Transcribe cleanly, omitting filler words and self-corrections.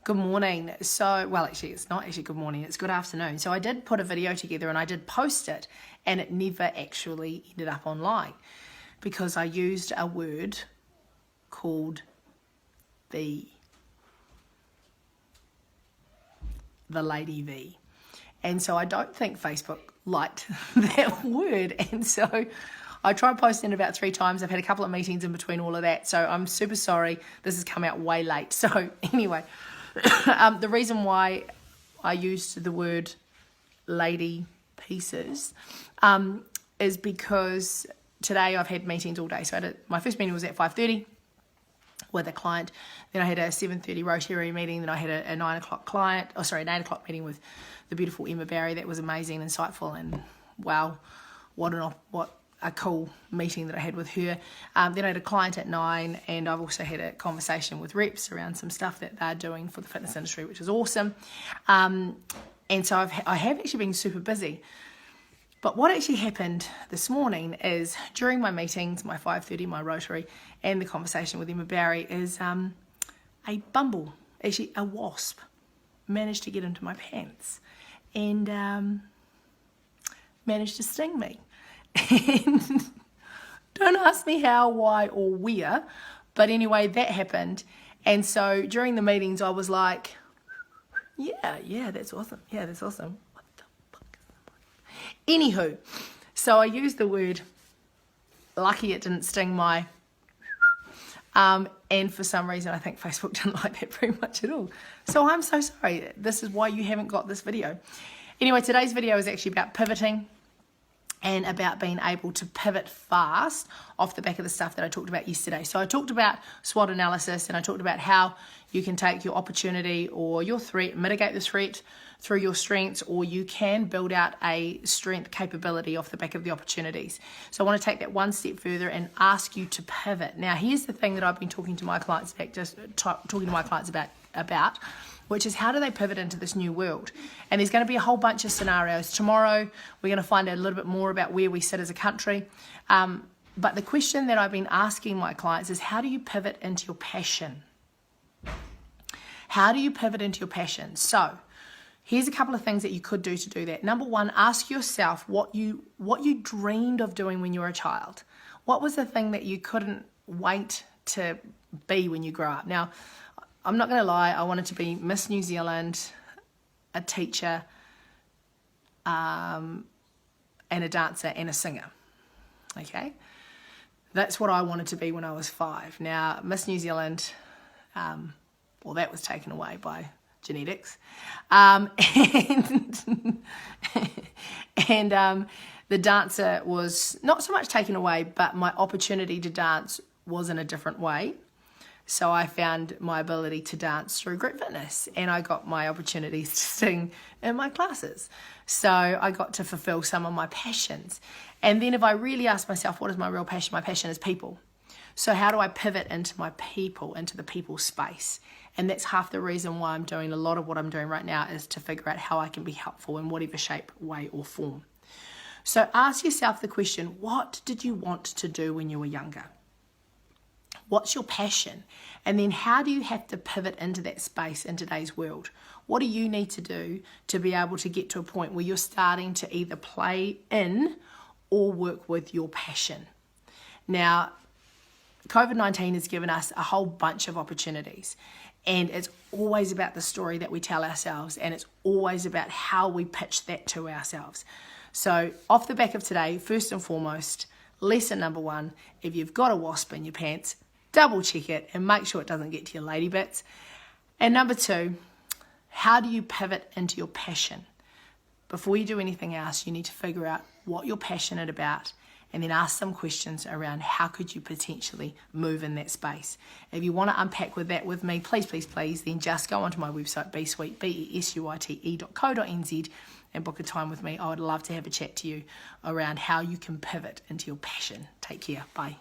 Good morning. So, well, actually, it's not actually good morning, it's good afternoon. So I did put a video together and I did post it, and it never actually ended up online because I used a word called the lady V. And so I don't think Facebook liked that word. And so I tried posting it about 3 times. I've had a couple of meetings in between all of that. So I'm super sorry. This has come out way late. So anyway, the reason why I used the word lady pieces is because today I've had meetings all day. So my first meeting was at 5:30 with a client. Then I had a 7:30 Rotary meeting. Then I had a 9 o'clock an 8 o'clock meeting with the beautiful Emma Barry. That was amazing, insightful, and wow, what a cool meeting that I had with her. Then I had a client at 9, and I've also had a conversation with reps around some stuff that they're doing for the fitness industry, which is awesome. And so I have actually been super busy. But what actually happened this morning is during my meetings, my 5:30, my Rotary, and the conversation with Emma Barry is a bumble, actually a wasp, managed to get into my pants and managed to sting me. And don't ask me how, why, or where, but anyway, that happened. And so during the meetings, I was like, yeah, that's awesome. Yeah, that's awesome. What the fuck is that? Anywho, so I used the word, lucky it didn't sting my, and for some reason, I think Facebook didn't like that very much at all. So I'm so sorry. This is why you haven't got this video. Anyway, today's video is actually about pivoting and about being able to pivot fast off the back of the stuff that I talked about yesterday. So I talked about SWOT analysis, and I talked about how you can take your opportunity or your threat, mitigate the threat through your strengths, or you can build out a strength capability off the back of the opportunities. So I want to take that one step further and ask you to pivot. Now, here's the thing that I've been talking to my clients about, which is how do they pivot into this new world? And there's going to be a whole bunch of scenarios. Tomorrow, we're going to find out a little bit more about where we sit as a country. But the question that I've been asking my clients is, how do you pivot into your passion? How do you pivot into your passion? So here's a couple of things that you could do to do that. Number one, ask yourself what you dreamed of doing when you were a child. What was the thing that you couldn't wait to be when you grow up? Now, I'm not going to lie, I wanted to be Miss New Zealand, a teacher, and a dancer and a singer. Okay? That's what I wanted to be when I was 5. Now, Miss New Zealand, well, that was taken away by genetics. And the dancer was not so much taken away, but my opportunity to dance was in a different way. So I found my ability to dance through group fitness, and I got my opportunities to sing in my classes. So I got to fulfill some of my passions. And then if I really ask myself, what is my real passion? My passion is people. So how do I pivot into my people, into the people space? And that's half the reason why I'm doing a lot of what I'm doing right now, is to figure out how I can be helpful in whatever shape, way, or form. So ask yourself the question, what did you want to do when you were younger? What's your passion? And then how do you have to pivot into that space in today's world? What do you need to do to be able to get to a point where you're starting to either play in or work with your passion? Now, COVID-19 has given us a whole bunch of opportunities, and it's always about the story that we tell ourselves, and it's always about how we pitch that to ourselves. So off the back of today, first and foremost, lesson number 1, if you've got a wasp in your pants, double check it and make sure it doesn't get to your lady bits. And number 2, how do you pivot into your passion? Before you do anything else, you need to figure out what you're passionate about, and then ask some questions around how could you potentially move in that space. If you want to unpack with that with me, please, then just go onto my website, besuite.co.nz, and book a time with me. I would love to have a chat to you around how you can pivot into your passion. Take care. Bye.